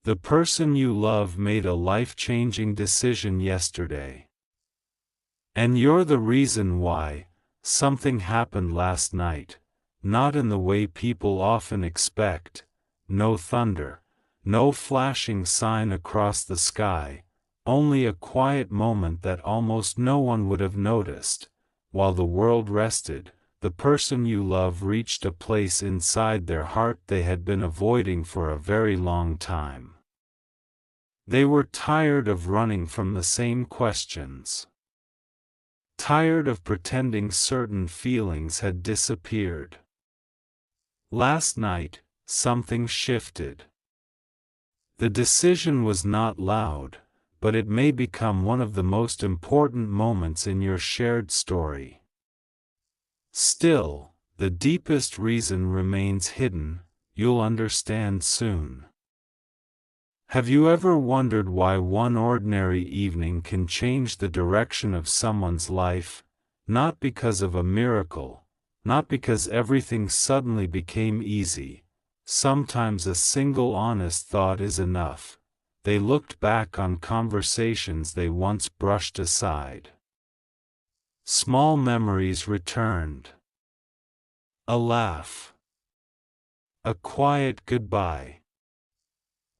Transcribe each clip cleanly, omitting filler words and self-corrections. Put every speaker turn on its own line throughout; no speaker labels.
The person you love made a life-changing decision yesterday. And you're the reason why. Something happened last night, not in the way people often expect. No thunder, no flashing sign across the sky, only a quiet moment that almost no one would have noticed. While the world rested, the person you love reached a place inside their heart they had been avoiding for a very long time. They were tired of running from the same questions. Tired of pretending certain feelings had disappeared. Last night, something shifted. The decision was not loud, but it may become one of the most important moments in your shared story. Still, the deepest reason remains hidden. You'll understand soon. Have you ever wondered why one ordinary evening can change the direction of someone's life? Not because of a miracle, not because everything suddenly became easy. Sometimes a single honest thought is enough. They looked back on conversations they once brushed aside. Small memories returned. A laugh. A quiet goodbye.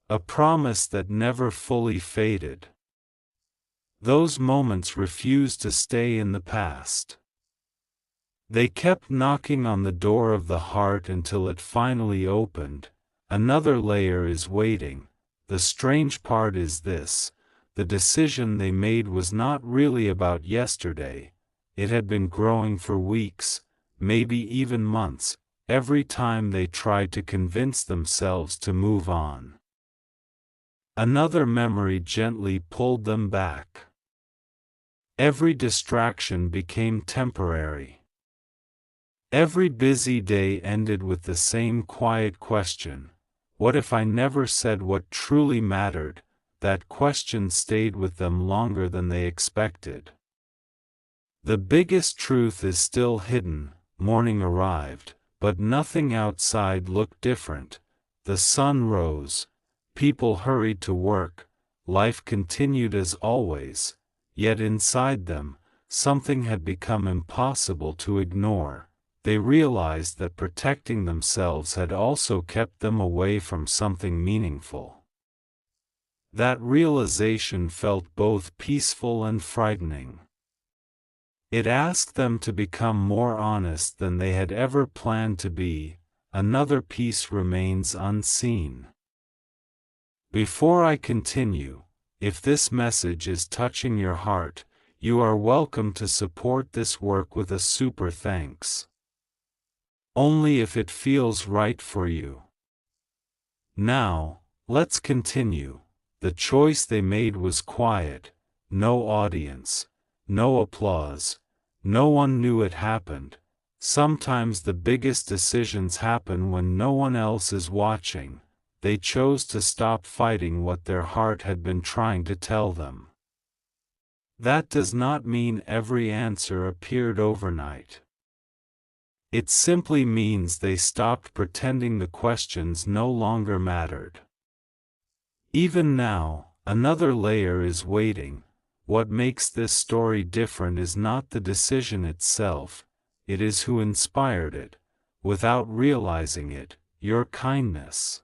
A promise that never fully faded. Those moments refused to stay in the past. They kept knocking on the door of the heart until it finally opened. Another layer is waiting. The strange part is this: the decision they made was not really about yesterday. It had been growing for weeks, maybe even months, every time they tried to convince themselves to move on. Another memory gently pulled them back. Every distraction became temporary. Every busy day ended with the same quiet question: what if I never said what truly mattered? That question stayed with them longer than they expected. The biggest truth is still hidden. Morning arrived, but nothing outside looked different. The sun rose. People hurried to work, life continued as always, yet inside them, something had become impossible to ignore. They realized that protecting themselves had also kept them away from something meaningful. That realization felt both peaceful and frightening. It asked them to become more honest than they had ever planned to be. Another piece remains unseen. Before I continue, if this message is touching your heart, you are welcome to support this work with a super thanks. Only if it feels right for you. Now, let's continue. The choice they made was quiet. No audience, no applause, no one knew it happened. Sometimes the biggest decisions happen when no one else is watching. They chose to stop fighting what their heart had been trying to tell them. That does not mean every answer appeared overnight. It simply means they stopped pretending the questions no longer mattered. Even now, another layer is waiting. What makes this story different is not the decision itself, it is who inspired it, without realizing it: your kindness.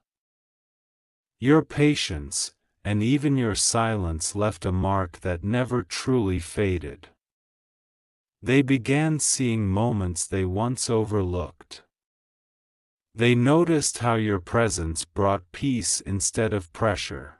Your patience, and even your silence left a mark that never truly faded. They began seeing moments they once overlooked. They noticed how your presence brought peace instead of pressure.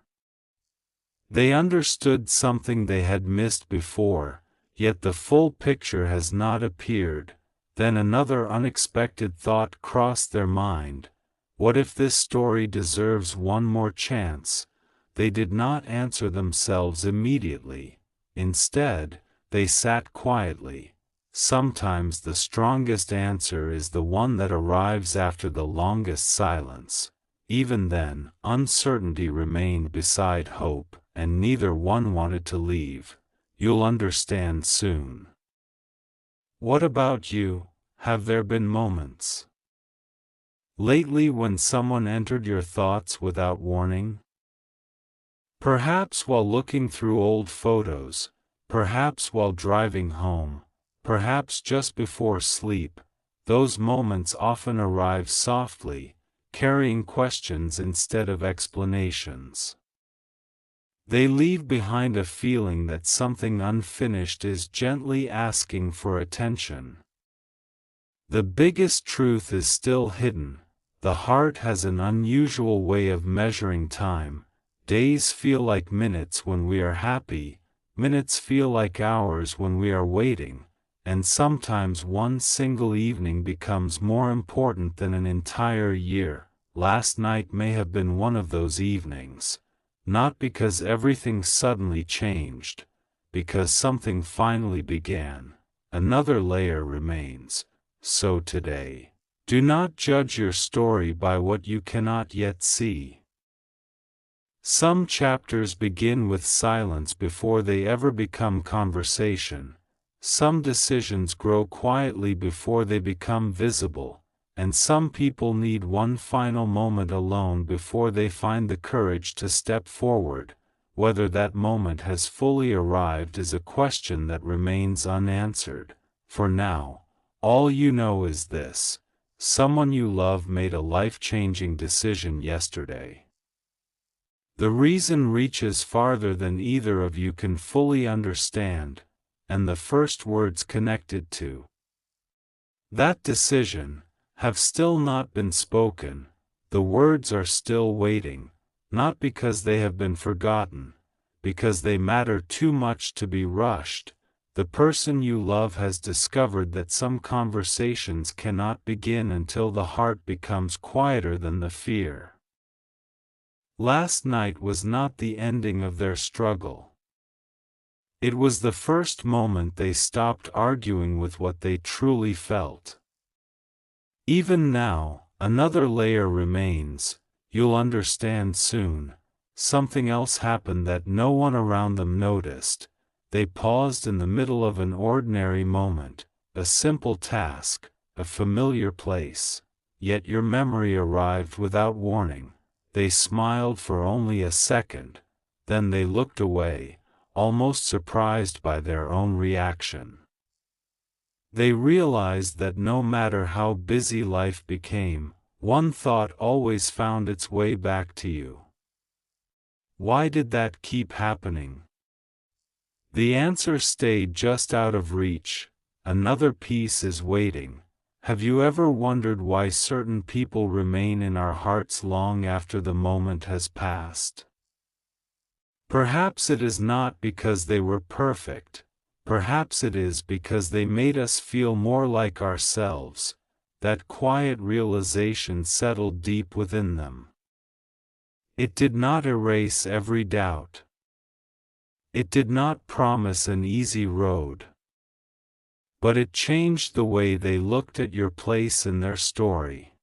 They understood something they had missed before, yet the full picture has not appeared. Then another unexpected thought crossed their mind: what if this story deserves one more chance? They did not answer themselves immediately. Instead, they sat quietly. Sometimes the strongest answer is the one that arrives after the longest silence. Even then, uncertainty remained beside hope, and neither one wanted to leave. You'll understand soon. What about you? Have there been moments lately when someone entered your thoughts without warning? Perhaps while looking through old photos, perhaps while driving home, perhaps just before sleep, those moments often arrive softly, carrying questions instead of explanations. They leave behind a feeling that something unfinished is gently asking for attention. The biggest truth is still hidden. The heart has an unusual way of measuring time. Days feel like minutes when we are happy, minutes feel like hours when we are waiting, and sometimes one single evening becomes more important than an entire year. Last night may have been one of those evenings, not because everything suddenly changed, because something finally began. Another layer remains. So today, do not judge your story by what you cannot yet see. Some chapters begin with silence before they ever become conversation. Some decisions grow quietly before they become visible, and some people need one final moment alone before they find the courage to step forward. Whether that moment has fully arrived is a question that remains unanswered. For now, all you know is this: someone you love made a life-changing decision yesterday. The reason reaches farther than either of you can fully understand, and the first words connected to that decision have still not been spoken. The words are still waiting, not because they have been forgotten, because they matter too much to be rushed. The person you love has discovered that some conversations cannot begin until the heart becomes quieter than the fear. Last night was not the ending of their struggle. It was the first moment they stopped arguing with what they truly felt. Even now, another layer remains. You'll understand soon. Something else happened that no one around them noticed. They paused in the middle of an ordinary moment, a simple task, a familiar place. Yet your memory arrived without warning. They smiled for only a second, then they looked away, almost surprised by their own reaction. They realized that no matter how busy life became, one thought always found its way back to you. Why did that keep happening? The answer stayed just out of reach. Another piece is waiting. Have you ever wondered why certain people remain in our hearts long after the moment has passed? Perhaps it is not because they were perfect. Perhaps it is because they made us feel more like ourselves. That quiet realization settled deep within them. It did not erase every doubt. It did not promise an easy road. But it changed the way they looked at your place in their story.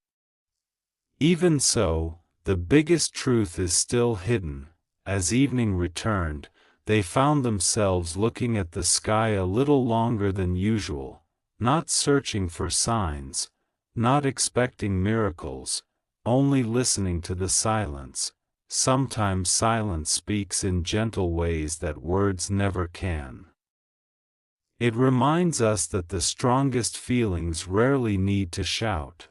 Even so, the biggest truth is still hidden. As evening returned, they found themselves looking at the sky a little longer than usual, not searching for signs, not expecting miracles, only listening to the silence. Sometimes silence speaks in gentle ways that words never can. It reminds us that the strongest feelings rarely need to shout.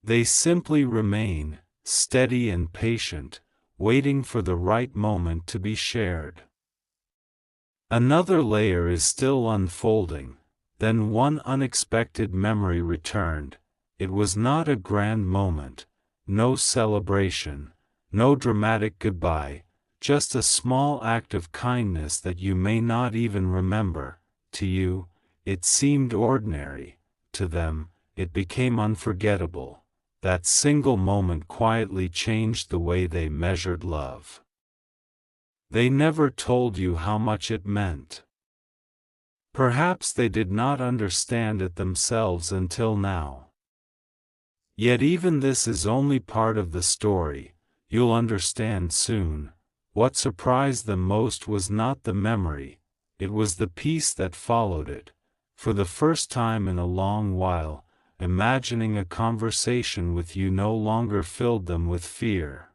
They simply remain, steady and patient, waiting for the right moment to be shared. Another layer is still unfolding. Then one unexpected memory returned. It was not a grand moment, no celebration, no dramatic goodbye, just a small act of kindness that you may not even remember. To you, it seemed ordinary. To them, it became unforgettable. That single moment quietly changed the way they measured love. They never told you how much it meant. Perhaps they did not understand it themselves until now. Yet even this is only part of the story. You'll understand soon. What surprised them most was not the memory, it was the peace that followed it. For the first time in a long while, imagining a conversation with you no longer filled them with fear.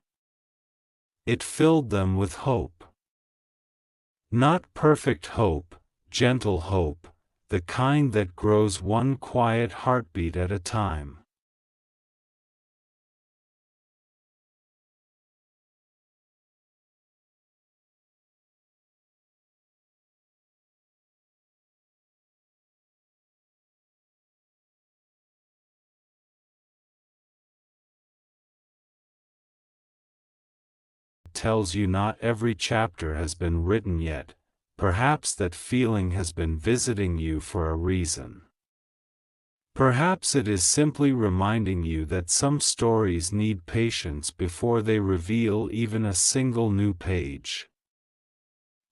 It filled them with hope. Not perfect hope, gentle hope, the kind that grows one quiet heartbeat at a time. Tells you not every chapter has been written yet, perhaps that feeling has been visiting you for a reason. Perhaps it is simply reminding you that some stories need patience before they reveal even a single new page.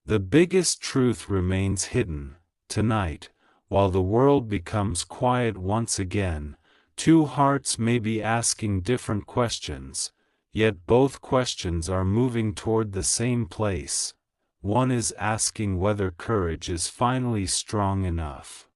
The biggest truth remains hidden. Tonight, while the world becomes quiet once again, two hearts may be asking different questions, yet both questions are moving toward the same place. One is asking whether courage is finally strong enough.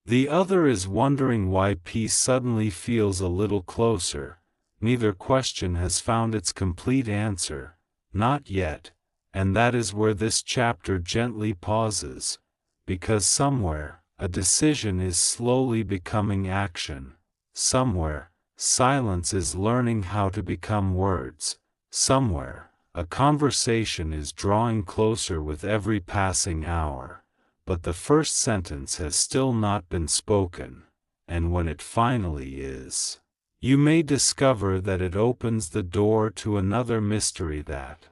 The other is wondering why peace suddenly feels a little closer. Neither question has found its complete answer, not yet, and that is where this chapter gently pauses, because somewhere, a decision is slowly becoming action. Somewhere, silence is learning how to become words. Somewhere, a conversation is drawing closer with every passing hour. But the first sentence has still not been spoken, and when it finally is, you may discover that it opens the door to another mystery that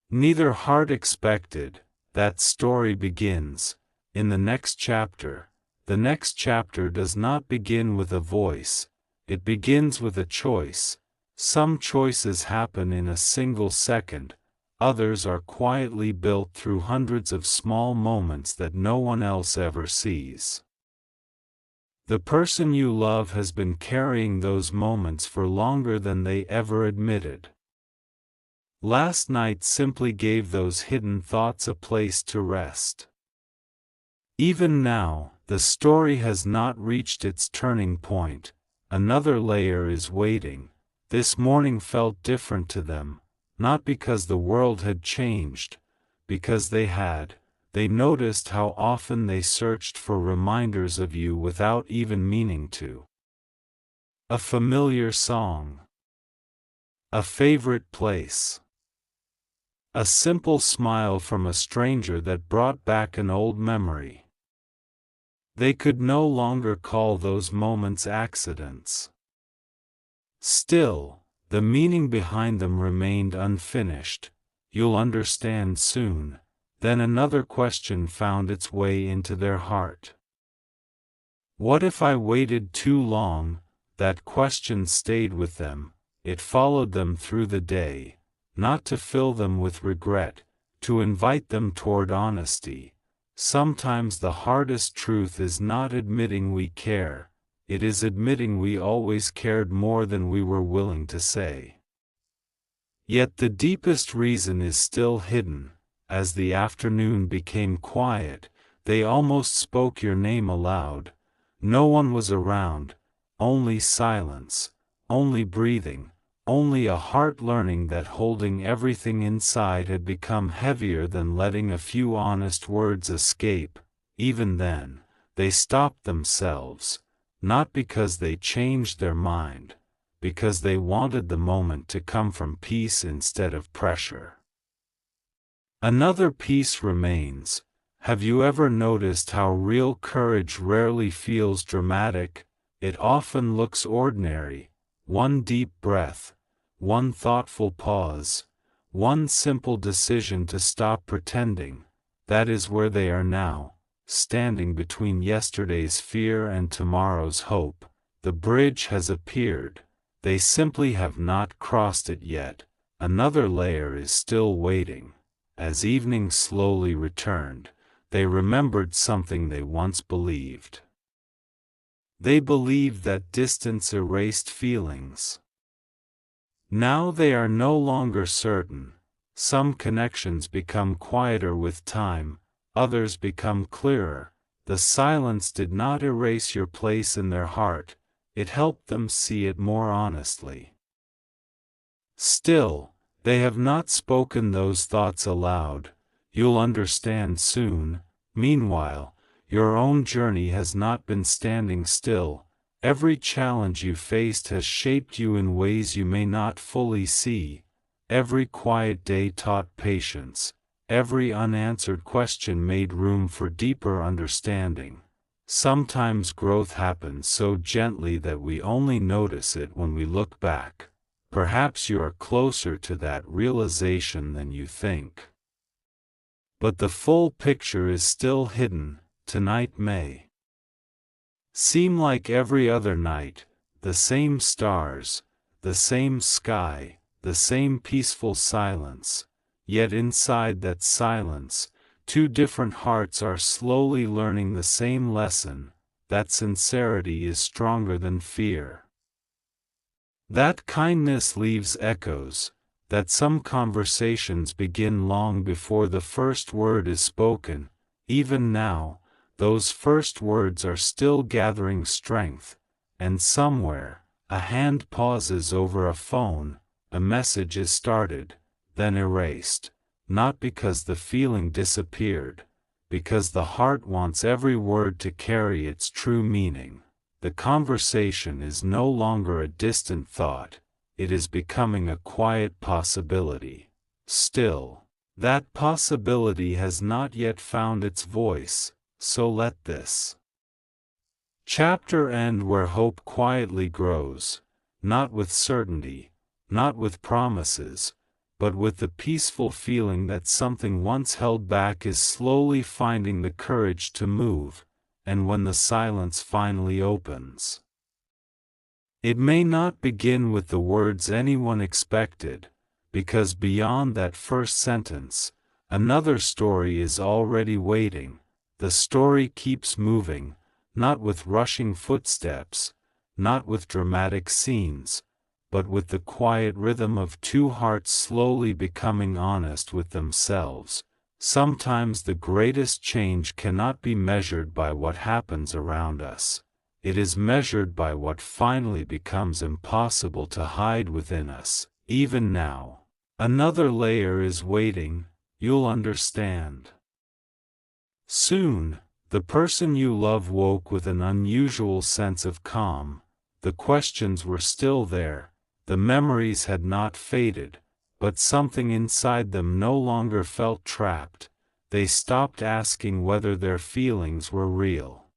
neither heart expected. That story begins in the next chapter. The next chapter does not begin with a voice, it begins with a choice. Some choices happen in a single second, others are quietly built through hundreds of small moments that no one else ever sees. The person you love has been carrying those moments for longer than they ever admitted. Last night simply gave those hidden thoughts a place to rest. Even now, the story has not reached its turning point. Another layer is waiting. This morning felt different to them, not because the world had changed, because they had. They noticed how often they searched for reminders of you without even meaning to. A familiar song. A favorite place. A simple smile from a stranger that brought back an old memory. They could no longer call those moments accidents. Still, the meaning behind them remained unfinished. You'll understand soon. Then another question found its way into their heart. What if I waited too long? That question stayed with them. It followed them through the day. Not to fill them with regret, to invite them toward honesty. Sometimes the hardest truth is not admitting we care, it is admitting we always cared more than we were willing to say. Yet the deepest reason is still hidden. As the afternoon became quiet, they almost spoke your name aloud. No one was around, only silence, only breathing. Only a heart learning that holding everything inside had become heavier than letting a few honest words escape. Even then, they stopped themselves, not because they changed their mind, because they wanted the moment to come from peace instead of pressure. Another piece remains. Have you ever noticed how real courage rarely feels dramatic? It often looks ordinary. One deep breath, one thoughtful pause, one simple decision to stop pretending. That is where they are now, standing between yesterday's fear and tomorrow's hope. The bridge has appeared. They simply have not crossed it yet. Another layer is still waiting. As evening slowly returned, they remembered something they once believed. They believed that distance erased feelings. Now they are no longer certain. Some connections become quieter with time, others become clearer. The silence did not erase your place in their heart, it helped them see it more honestly. Still, they have not spoken those thoughts aloud. You'll understand soon. Meanwhile, your own journey has not been standing still. Every challenge you faced has shaped you in ways you may not fully see. Every quiet day taught patience. Every unanswered question made room for deeper understanding. Sometimes growth happens so gently that we only notice it when we look back. Perhaps you are closer to that realization than you think. But the full picture is still hidden. Tonight may seem like every other night, the same stars, the same sky, the same peaceful silence. Yet inside that silence, two different hearts are slowly learning the same lesson, that sincerity is stronger than fear. That kindness leaves echoes, that some conversations begin long before the first word is spoken. Even now, those first words are still gathering strength, and somewhere, a hand pauses over a phone, a message is started, then erased, not because the feeling disappeared, because the heart wants every word to carry its true meaning. The conversation is no longer a distant thought, it is becoming a quiet possibility. Still, that possibility has not yet found its voice, so let this chapter end where hope quietly grows, not with certainty, not with promises, but with the peaceful feeling that something once held back is slowly finding the courage to move, and when the silence finally opens, it may not begin with the words anyone expected, because beyond that first sentence, another story is already waiting. The story keeps moving, not with rushing footsteps, not with dramatic scenes, but with the quiet rhythm of two hearts slowly becoming honest with themselves. Sometimes the greatest change cannot be measured by what happens around us. It is measured by what finally becomes impossible to hide within us. Even now, another layer is waiting. You'll understand soon. The person you love woke with an unusual sense of calm. The questions were still there, the memories had not faded, but something inside them no longer felt trapped. They stopped asking whether their feelings were real.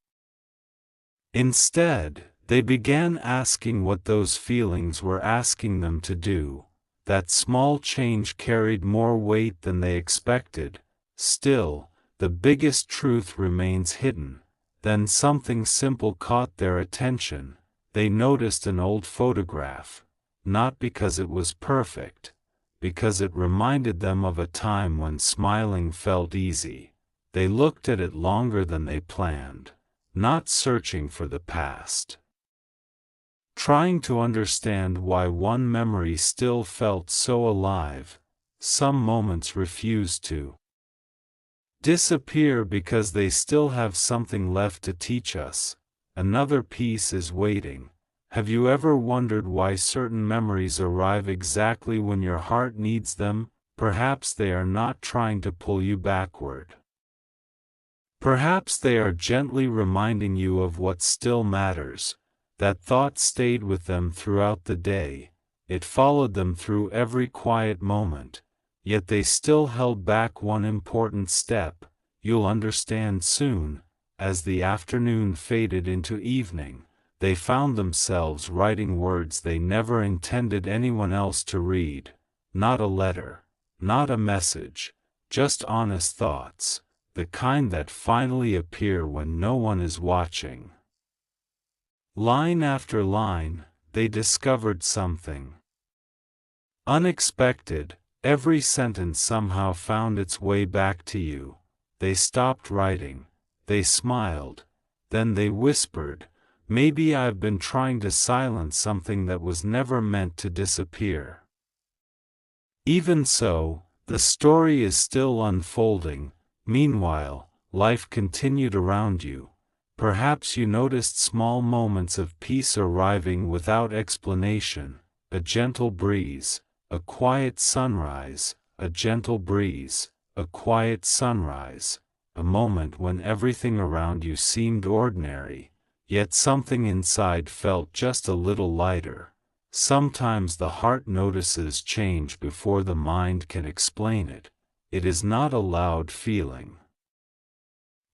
Instead, they began asking what those feelings were asking them to do. That small change carried more weight than they expected. Still, the biggest truth remains hidden. Then something simple caught their attention. They noticed an old photograph, not because it was perfect, because it reminded them of a time when smiling felt easy. They looked at it longer than they planned, not searching for the past, trying to understand why one memory still felt so alive. Some moments refused to disappear because they still have something left to teach us. Another piece is waiting. Have you ever wondered why certain memories arrive exactly when your heart needs them? Perhaps they are not trying to pull you backward. Perhaps they are gently reminding you of what still matters. That thought stayed with them throughout the day. It followed them through every quiet moment. Yet they still held back one important step. You'll understand soon. As the afternoon faded into evening, they found themselves writing words they never intended anyone else to read. Not a letter, not a message, just honest thoughts, the kind that finally appear when no one is watching. Line after line, they discovered something unexpected. Every sentence somehow found its way back to you. They stopped writing. They smiled. Then they whispered, "Maybe I've been trying to silence something that was never meant to disappear." Even so, the story is still unfolding. Meanwhile, life continued around you. Perhaps you noticed small moments of peace arriving without explanation, a gentle breeze, a quiet sunrise, a gentle breeze, a quiet sunrise, a moment when everything around you seemed ordinary, yet something inside felt just a little lighter. Sometimes the heart notices change before the mind can explain it. It is not a loud feeling.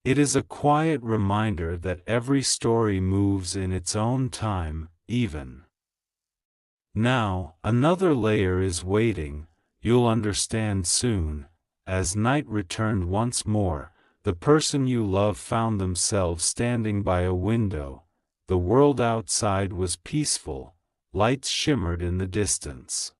It is a quiet reminder that every story moves in its own time, even. Now, another layer is waiting. You'll understand soon. As night returned once more, the person you love found themselves standing by a window. The world outside was peaceful. Lights shimmered in the distance.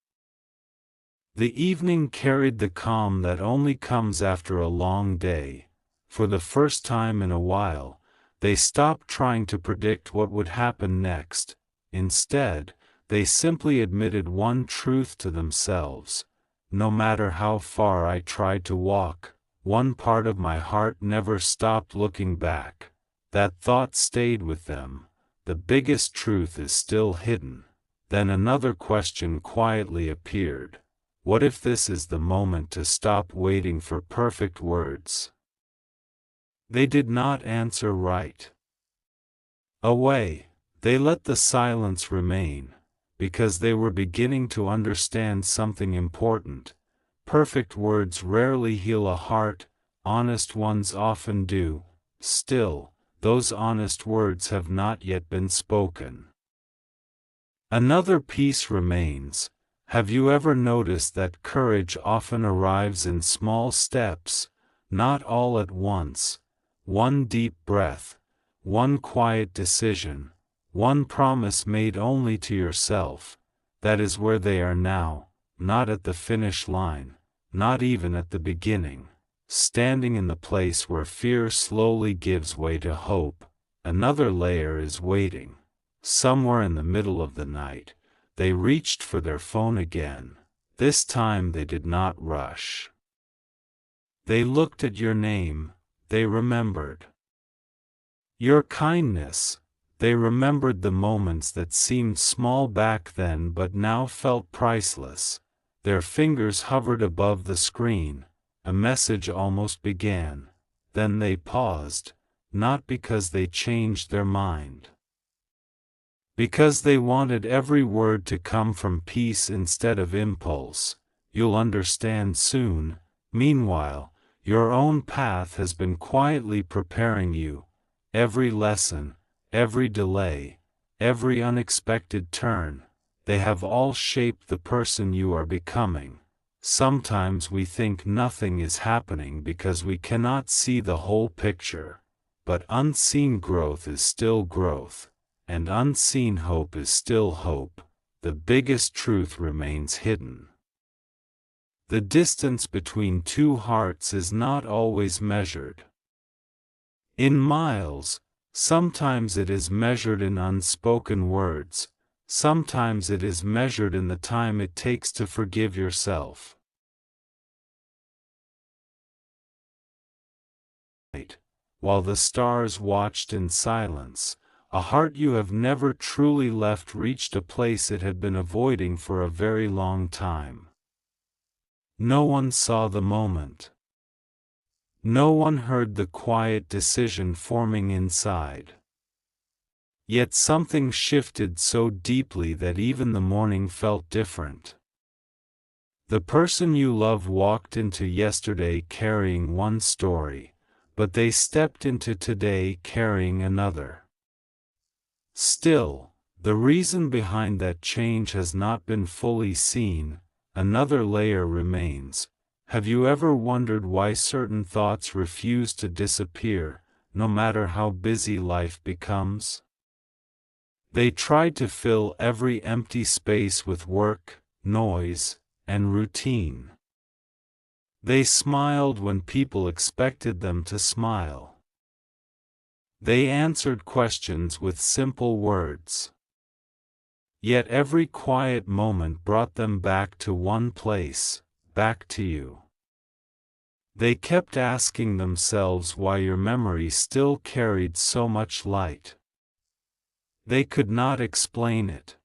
The evening carried the calm that only comes after a long day. For the first time in a while, they stopped trying to predict what would happen next. Instead, they simply admitted one truth to themselves. No matter how far I tried to walk, one part of my heart never stopped looking back. That thought stayed with them. The biggest truth is still hidden. Then another question quietly appeared. What if this is the moment to stop waiting for perfect words? They did not answer right away. They let the silence remain, because they were beginning to understand something important. Perfect words rarely heal a heart, honest ones often do. Still, those honest words have not yet been spoken. Another piece remains. Have you ever noticed that courage often arrives in small steps, not all at once? One deep breath, one quiet decision, one promise made only to yourself. That is where they are now, not at the finish line, not even at the beginning. Standing in the place where fear slowly gives way to hope. Another layer is waiting. Somewhere in the middle of the night, they reached for their phone again. This time they did not rush. They looked at your name. They remembered your kindness. They remembered the moments that seemed small back then but now felt priceless. Their fingers hovered above the screen. A message almost began. Then they paused, not because they changed their mind, because they wanted every word to come from peace instead of impulse. You'll understand soon. Meanwhile, your own path has been quietly preparing you. Every lesson, every delay, every unexpected turn, they have all shaped the person you are becoming. Sometimes we think nothing is happening because we cannot see the whole picture. But unseen growth is still growth, and unseen hope is still hope. The biggest truth remains hidden. The distance between two hearts is not always measured in miles. Sometimes it is measured in unspoken words. Sometimes it is measured in the time it takes to forgive yourself. While the stars watched in silence, a heart you have never truly left reached a place it had been avoiding for a very long time. No one saw the moment. No one heard the quiet decision forming inside. Yet something shifted so deeply that even the morning felt different. The person you love walked into yesterday carrying one story, but they stepped into today carrying another. Still, the reason behind that change has not been fully seen. Another layer remains. Have you ever wondered why certain thoughts refuse to disappear, no matter how busy life becomes? They tried to fill every empty space with work, noise, and routine. They smiled when people expected them to smile. They answered questions with simple words. Yet every quiet moment brought them back to one place, back to you. They kept asking themselves why your memory still carried so much light. They could not explain it.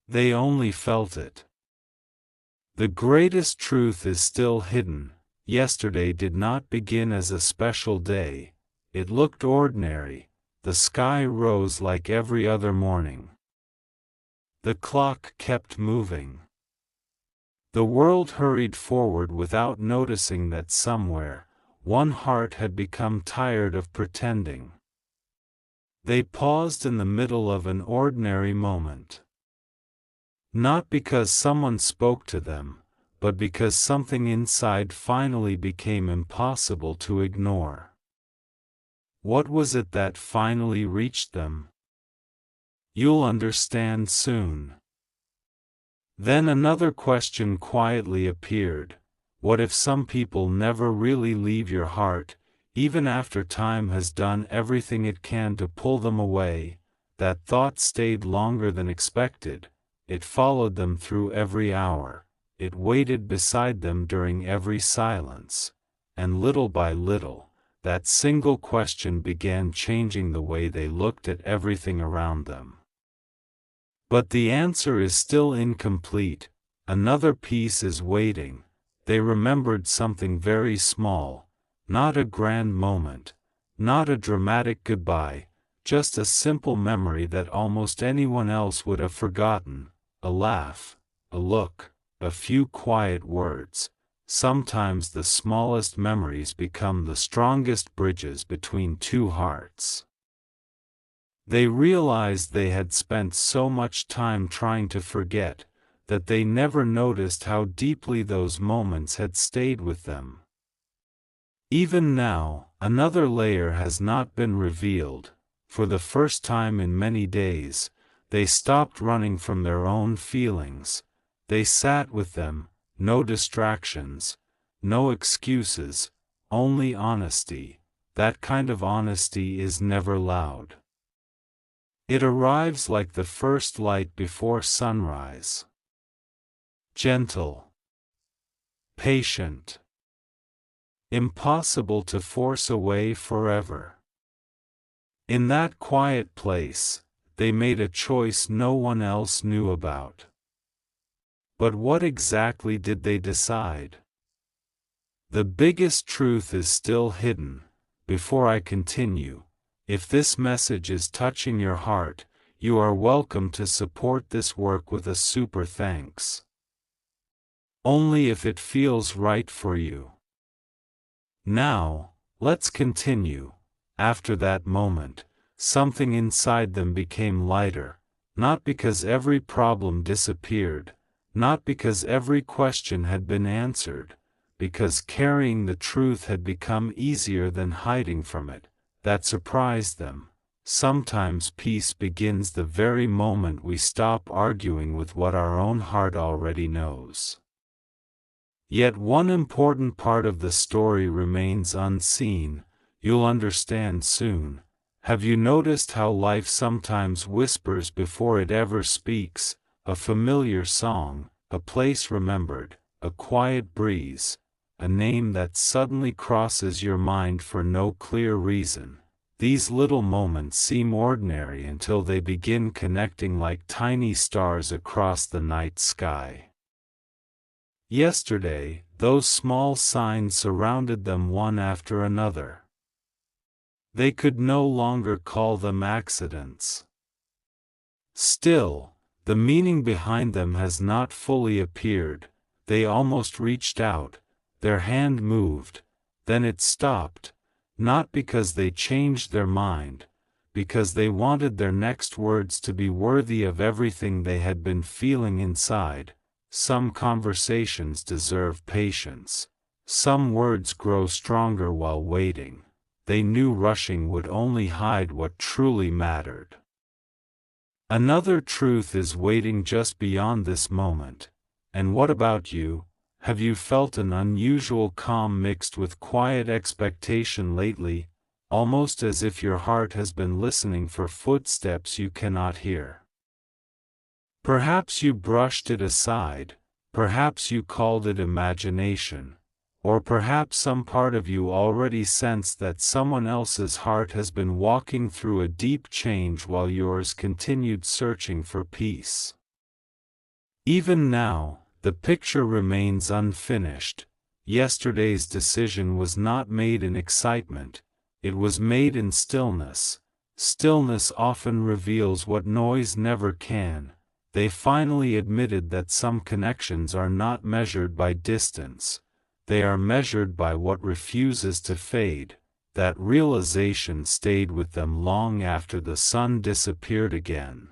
They only felt it. The greatest truth is still hidden. Yesterday did not begin as a special day. It looked ordinary. The sky rose like every other morning. The clock kept moving. The world hurried forward without noticing that somewhere, one heart had become tired of pretending. They paused in the middle of an ordinary moment. Not because someone spoke to them, but because something inside finally became impossible to ignore. What was it that finally reached them? You'll understand soon. Then another question quietly appeared. What if some people never really leave your heart, even after time has done everything it can to pull them away? That thought stayed longer than expected. It followed them through every hour. It waited beside them during every silence. And little by little, that single question began changing the way they looked at everything around them. But the answer is still incomplete. Another piece is waiting. They remembered something very small, not a grand moment, not a dramatic goodbye, just a simple memory that almost anyone else would have forgotten. A laugh, a look, a few quiet words. Sometimes the smallest memories become the strongest bridges between two hearts. They realized they had spent so much time trying to forget, that they never noticed how deeply those moments had stayed with them. Even now, another layer has not been revealed. For the first time in many days, they stopped running from their own feelings. They sat with them, no distractions, no excuses, only honesty. That kind of honesty is never loud. It arrives like the first light before sunrise. Gentle. Patient. Impossible to force away forever. In that quiet place, they made a choice no one else knew about. But what exactly did they decide? The biggest truth is still hidden. Before I continue, if this message is touching your heart, you are welcome to support this work with a super thanks. Only if it feels right for you. Now, let's continue. After that moment, something inside them became lighter, not because every problem disappeared, not because every question had been answered, because carrying the truth had become easier than hiding from it. That surprised them. Sometimes peace begins the very moment we stop arguing with what our own heart already knows. Yet one important part of the story remains unseen. You'll understand soon. Have you noticed how life sometimes whispers before it ever speaks? A familiar song, a place remembered, a quiet breeze, a name that suddenly crosses your mind for no clear reason. These little moments seem ordinary until they begin connecting like tiny stars across the night sky. Yesterday, those small signs surrounded them one after another. They could no longer call them accidents. Still, the meaning behind them has not fully appeared. They almost reached out, their hand moved, then it stopped, not because they changed their mind, because they wanted their next words to be worthy of everything they had been feeling inside. Some conversations deserve patience. Some words grow stronger while waiting. They knew rushing would only hide what truly mattered. Another truth is waiting just beyond this moment. And what about you? Have you felt an unusual calm mixed with quiet expectation lately, almost as if your heart has been listening for footsteps you cannot hear? Perhaps you brushed it aside, perhaps you called it imagination, or perhaps some part of you already sensed that someone else's heart has been walking through a deep change while yours continued searching for peace. Even now, The picture remains unfinished. Yesterday's decision was not made in excitement, it was made in stillness. Stillness often reveals what noise never can. They finally admitted that some connections are not measured by distance, they are measured by what refuses to fade. That realization stayed with them long after the sun disappeared again.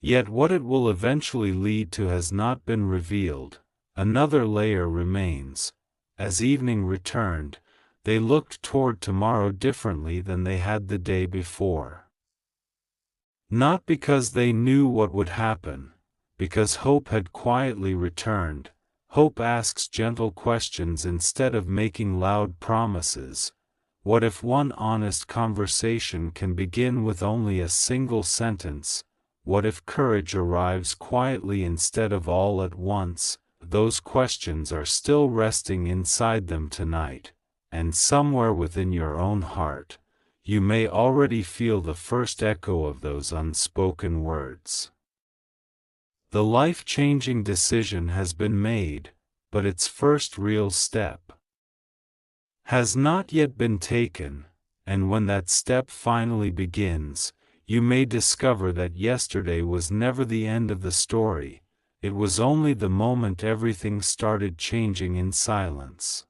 Yet what it will eventually lead to has not been revealed. Another layer remains. As evening returned, they looked toward tomorrow differently than they had the day before. Not because they knew what would happen, because hope had quietly returned. Hope asks gentle questions instead of making loud promises. What if one honest conversation can begin with only a single sentence? What if courage arrives quietly instead of all at once? Those questions are still resting inside them tonight, and somewhere within your own heart, you may already feel the first echo of those unspoken words. The life-changing decision has been made, but its first real step has not yet been taken, and when that step finally begins, you may discover that yesterday was never the end of the story, it was only the moment everything started changing in silence.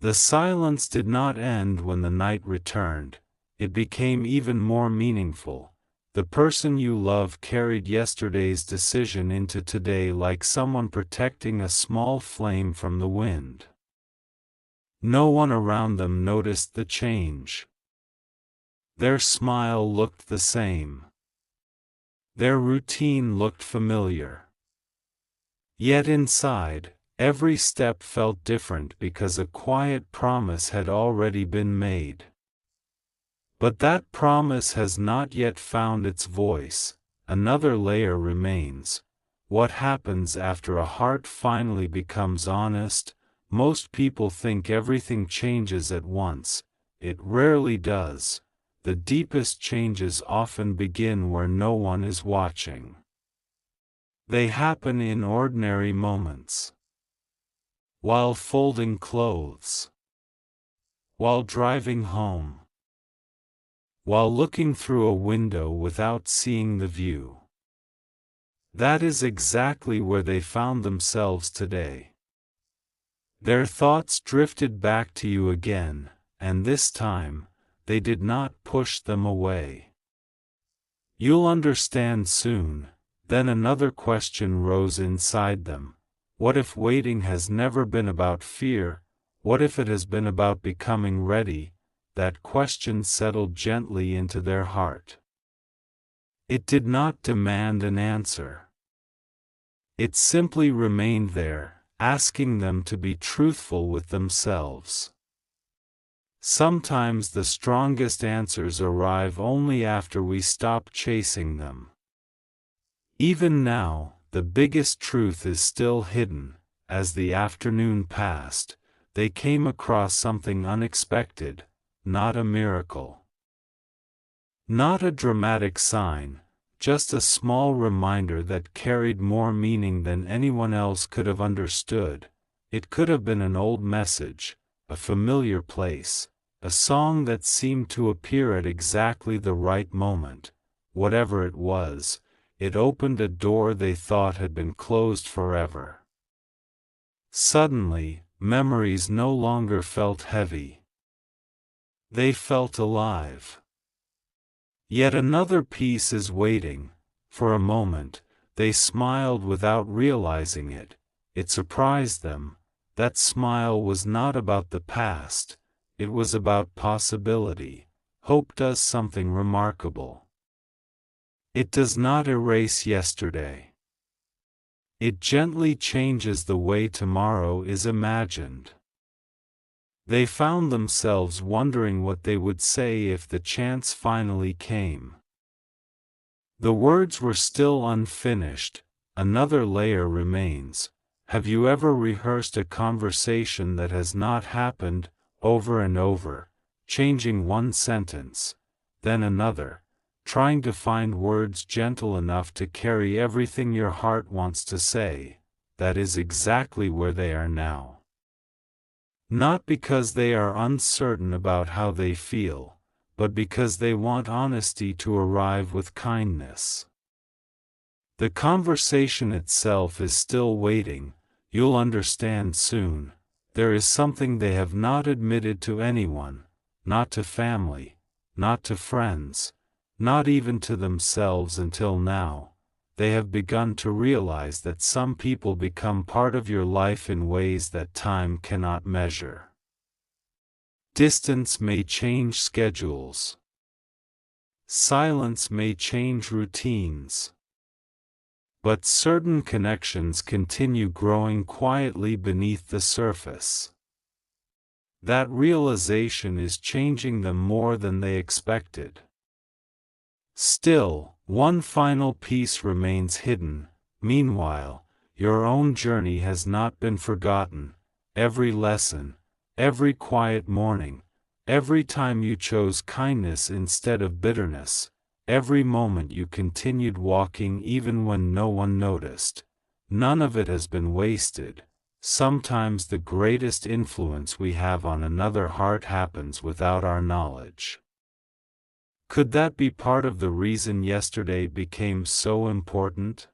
The silence did not end when the night returned, it became even more meaningful. The person you love carried yesterday's decision into today like someone protecting a small flame from the wind. No one around them noticed the change. Their smile looked the same. Their routine looked familiar. Yet inside, every step felt different because a quiet promise had already been made. But that promise has not yet found its voice. Another layer remains. What happens after a heart finally becomes honest? Most people think everything changes at once. It rarely does. The deepest changes often begin where no one is watching. They happen in ordinary moments. While folding clothes. While driving home. While looking through a window without seeing the view. That is exactly where they found themselves today. Their thoughts drifted back to you again, and this time, they did not push them away. You'll understand soon. Then another question rose inside them. What if waiting has never been about fear? What if it has been about becoming ready? That question settled gently into their heart. It did not demand an answer. It simply remained there, asking them to be truthful with themselves. Sometimes the strongest answers arrive only after we stop chasing them. Even now, the biggest truth is still hidden. As the afternoon passed, they came across something unexpected, not a miracle. Not a dramatic sign, just a small reminder that carried more meaning than anyone else could have understood. It could have been an old message, a familiar place, a song that seemed to appear at exactly the right moment. Whatever it was, it opened a door they thought had been closed forever. Suddenly, memories no longer felt heavy. They felt alive. Yet another piece is waiting. For a moment, they smiled without realizing it. It surprised them. That smile was not about the past, it was about possibility. Hope does something remarkable. It does not erase yesterday. It gently changes the way tomorrow is imagined. They found themselves wondering what they would say if the chance finally came. The words were still unfinished. Another layer remains. Have you ever rehearsed a conversation that has not happened, over and over, changing one sentence, then another, trying to find words gentle enough to carry everything your heart wants to say. That is exactly where they are now. Not because they are uncertain about how they feel, but because they want honesty to arrive with kindness. The conversation itself is still waiting. You'll understand soon. There is something they have not admitted to anyone, not to family, not to friends, not even to themselves until now. They have begun to realize that some people become part of your life in ways that time cannot measure. Distance may change schedules. Silence may change routines. But certain connections continue growing quietly beneath the surface. That realization is changing them more than they expected. Still, one final piece remains hidden. Meanwhile, your own journey has not been forgotten. Every lesson, every quiet morning, every time you chose kindness instead of bitterness, every moment you continued walking even when no one noticed, none of it has been wasted. Sometimes the greatest influence we have on another heart happens without our knowledge. Could that be part of the reason yesterday became so important?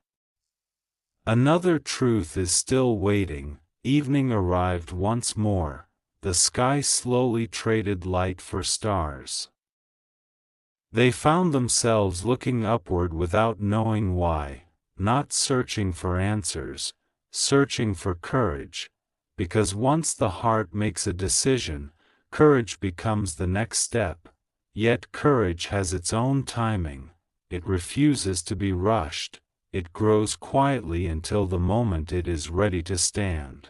Another truth is still waiting. Evening arrived once more. The sky slowly traded light for stars. They found themselves looking upward without knowing why, not searching for answers, searching for courage, because once the heart makes a decision, courage becomes the next step. Yet courage has its own timing. It refuses to be rushed. It grows quietly until the moment it is ready to stand.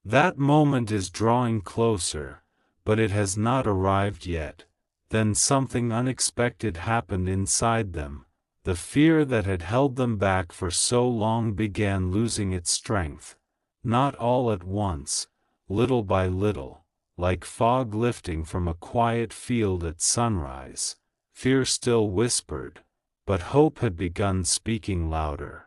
That moment is drawing closer, but it has not arrived yet. Then something unexpected happened inside them. The fear that had held them back for so long began losing its strength. Not all at once, little by little. Like fog lifting from a quiet field at sunrise, fear still whispered, but hope had begun speaking louder.